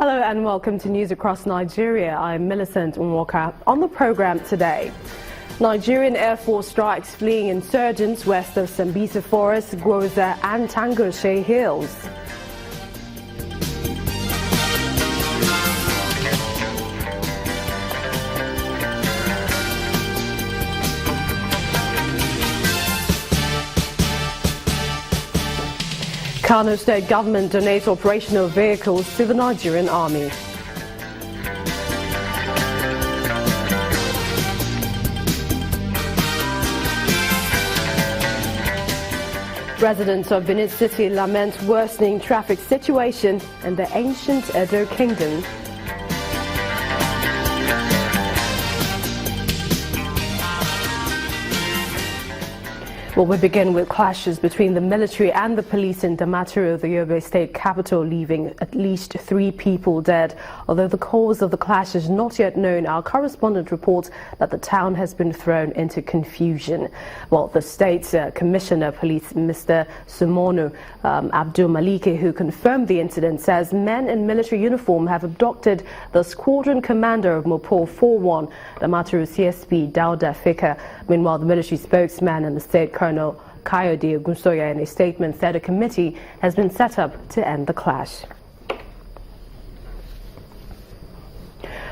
Hello and welcome to News Across Nigeria. I'm Millicent Nwaka. On the program today, Nigerian Air Force strikes fleeing insurgents west of Sambisa Forest, Gwoza and Tangoshe Hills. Kano State Government donates operational vehicles to the Nigerian Army. Residents of Benin City lament worsening traffic situation in the ancient Edo Kingdom. Well, we begin with clashes between the military and the police in Damaturu, the Yobe state capital, leaving at least 3 people dead. Although the cause of the clash is not yet known, our correspondent reports that the town has been thrown into confusion. Well, the state's Commissioner of Police, Mr. Sumonu Abdul Maliki, who confirmed the incident, says men in military uniform have abducted the squadron commander of Mopol 41, Damaturu CSP Dauda Fika. Meanwhile, the military spokesman in the state, Colonel Kayode Ogunsoya, in a statement said a committee has been set up to end the clash.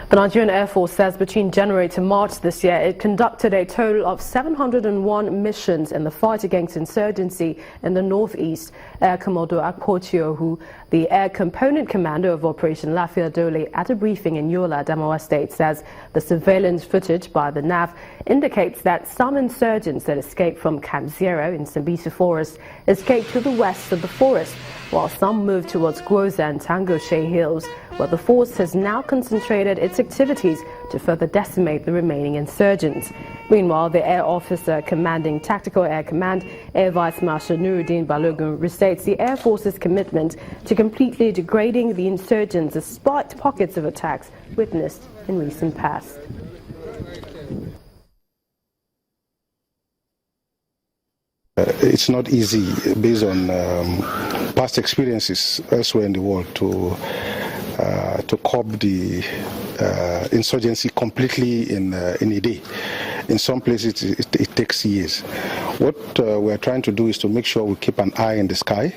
The Nigerian Air Force says between January to March this year, it conducted a total of 701 missions in the fight against insurgency in the northeast. Air Commodore Akpotiohu, the air component commander of Operation Lafia Dole, at a briefing in Yola, Adamawa State, says the surveillance footage by the NAV indicates that some insurgents that escaped from Camp Zero in Sambisa Forest escaped to the west of the forest, while some moved towards Gwoza and Tangoshe Hills, where the force has now concentrated its activities to further decimate the remaining insurgents. Meanwhile, the air officer commanding Tactical Air Command, Air Vice Marshal Nuruddin Balogun, restates the Air Force's commitment to completely degrading the insurgents despite pockets of attacks witnessed in recent past. It's not easy, based on past experiences elsewhere in the world, to curb the insurgency completely in a day. In some places, it takes years. What we're trying to do is to make sure we keep an eye in the sky,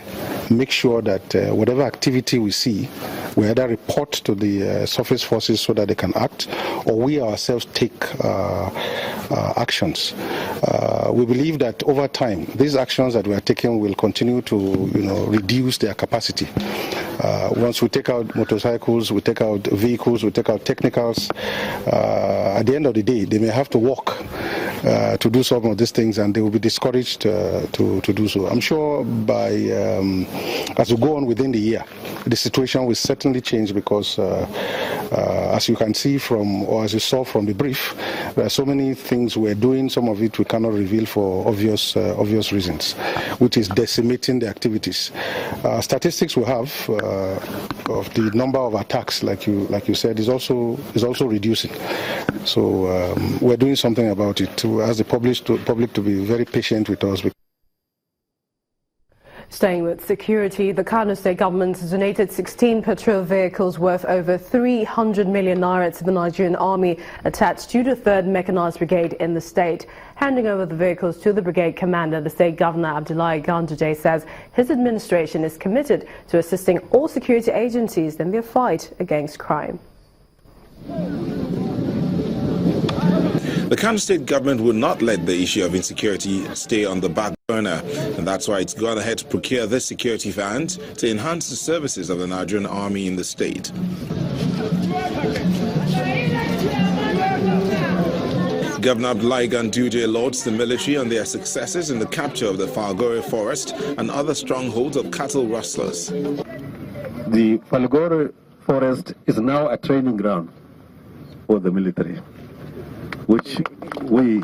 make sure that whatever activity we see, we either report to the surface forces so that they can act, or we ourselves take actions. We believe that over time, these actions that we are taking will continue to, reduce their capacity. Once we take out motorcycles, we take out vehicles, we take out technicals, at the end of the day, they may have to walk to do some of these things, and they will be discouraged to do so. I'm sure by as we go on within the year, the situation will certainly change, because as you can see from, or as you saw from the brief, there are so many things we're doing. Some of it we cannot reveal for obvious reasons, which is decimating the activities. Statistics we have of the number of attacks, like you said, is also reducing. So we're doing something about it to ask the public to be very patient with us. Staying with security, the Kano State government has donated 16 patrol vehicles worth over 300 million naira to the Nigerian Army, attached to the 3rd Mechanized Brigade in the state. Handing over the vehicles to the brigade commander, the state governor Abdullahi Ganduje says his administration is committed to assisting all security agencies in their fight against crime. The Kano State government will not let the issue of insecurity stay on the back burner, and that's why it's gone ahead to procure this security vans to enhance the services of the Nigerian Army in the state. Governor Abdullahi Ganduje lauds the military on their successes in the capture of the Falgore Forest and other strongholds of cattle rustlers. The Falgore Forest is now a training ground for the military, which we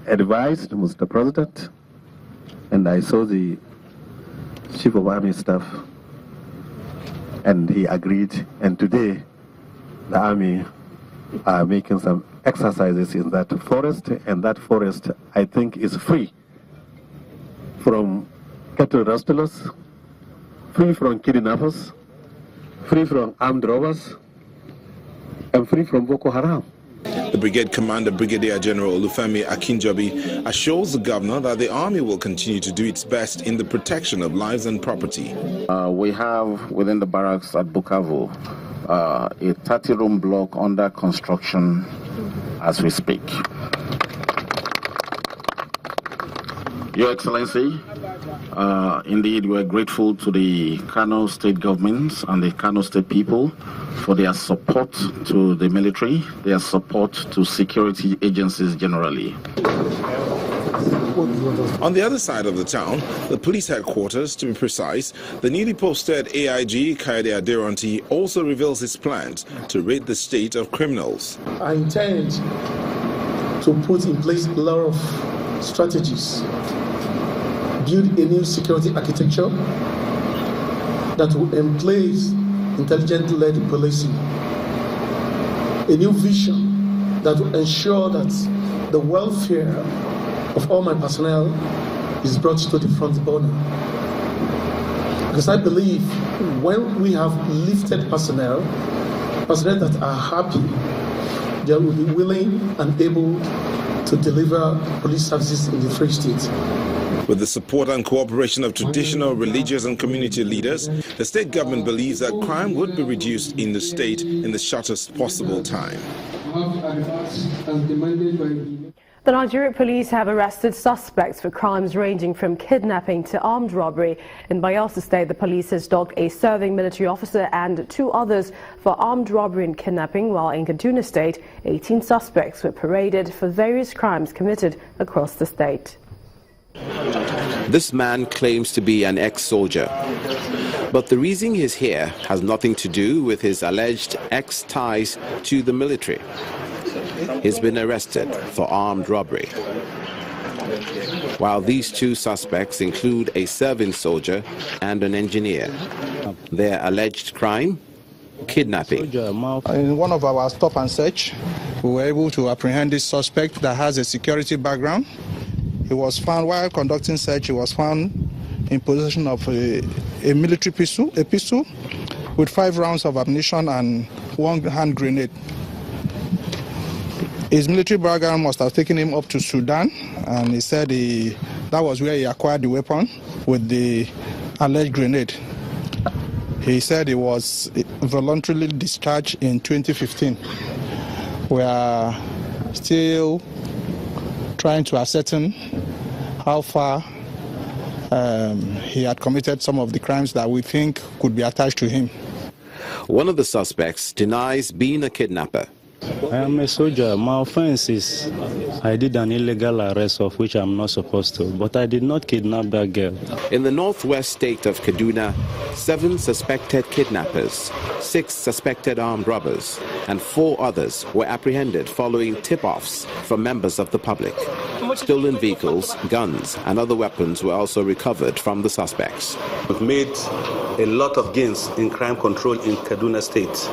advised Mr. President, and I saw the Chief of Army Staff, and he agreed. And today, the Army are making some exercises in that forest, and that forest, I think, is free from cattle rustlers, free from kidnappers, free from armed robbers, and free from Boko Haram. The brigade commander, Brigadier General Olufemi Akinjobi, assures the governor that the army will continue to do its best in the protection of lives and property. We have within the barracks at Bukavu a 30-room block under construction as we speak. Your Excellency, indeed we are grateful to the Kano state government and the Kano state people for their support to the military, their support to security agencies generally. On the other side of the town, the police headquarters, to be precise, the newly posted AIG Kaide Aderonti also reveals his plans to rid the state of criminals. I intend to put in place a lot of strategies, build a new security architecture that will emplace intelligent-led policing, a new vision that will ensure that the welfare of all my personnel is brought to the front burner. Because I believe when we have lifted personnel that are happy, they will be willing and able to deliver police services in the Free State. With the support and cooperation of traditional, religious and community leaders, the state government believes that crime would be reduced in the state in the shortest possible time. The Nigerian police have arrested suspects for crimes ranging from kidnapping to armed robbery. In Bayelsa State, the police has dogged a serving military officer and 2 others for armed robbery and kidnapping, while in Kaduna State, 18 suspects were paraded for various crimes committed across the state. This man claims to be an ex-soldier, but the reason he's here has nothing to do with his alleged ex-ties to the military. He's been arrested for armed robbery. While these 2 suspects include a serving soldier and an engineer. Their alleged crime? Kidnapping. In one of our stop and search, we were able to apprehend this suspect that has a security background. He was found, while conducting search, he was found in possession of a military pistol, with 5 rounds of ammunition and 1 hand grenade. His military background must have taken him up to Sudan, and he said that was where he acquired the weapon with the alleged grenade. He said he was voluntarily discharged in 2015. We are still trying to ascertain how far he had committed some of the crimes that we think could be attached to him. One of the suspects denies being a kidnapper. I am a soldier. My offense is I did an illegal arrest of which I'm not supposed to, but I did not kidnap that girl. In the northwest state of Kaduna, 7 suspected kidnappers, 6 suspected armed robbers, and 4 others were apprehended following tip-offs from members of the public. Stolen vehicles, guns, and other weapons were also recovered from the suspects. We've made a lot of gains in crime control in Kaduna State.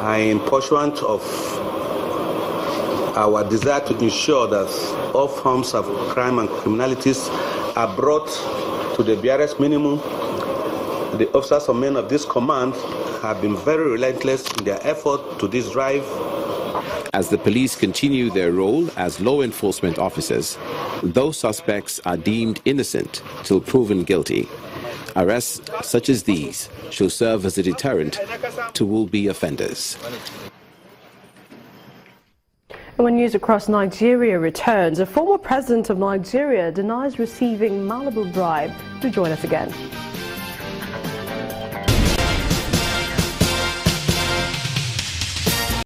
In pursuant of our desire to ensure that all forms of crime and criminalities are brought to the barest minimum, the officers and men of this command have been very relentless in their effort to this drive. As the police continue their role as law enforcement officers, those suspects are deemed innocent till proven guilty. Arrests such as these shall serve as a deterrent to would-be offenders. And when news across Nigeria returns, a former president of Nigeria denies receiving Malibu bribe. Do join us again.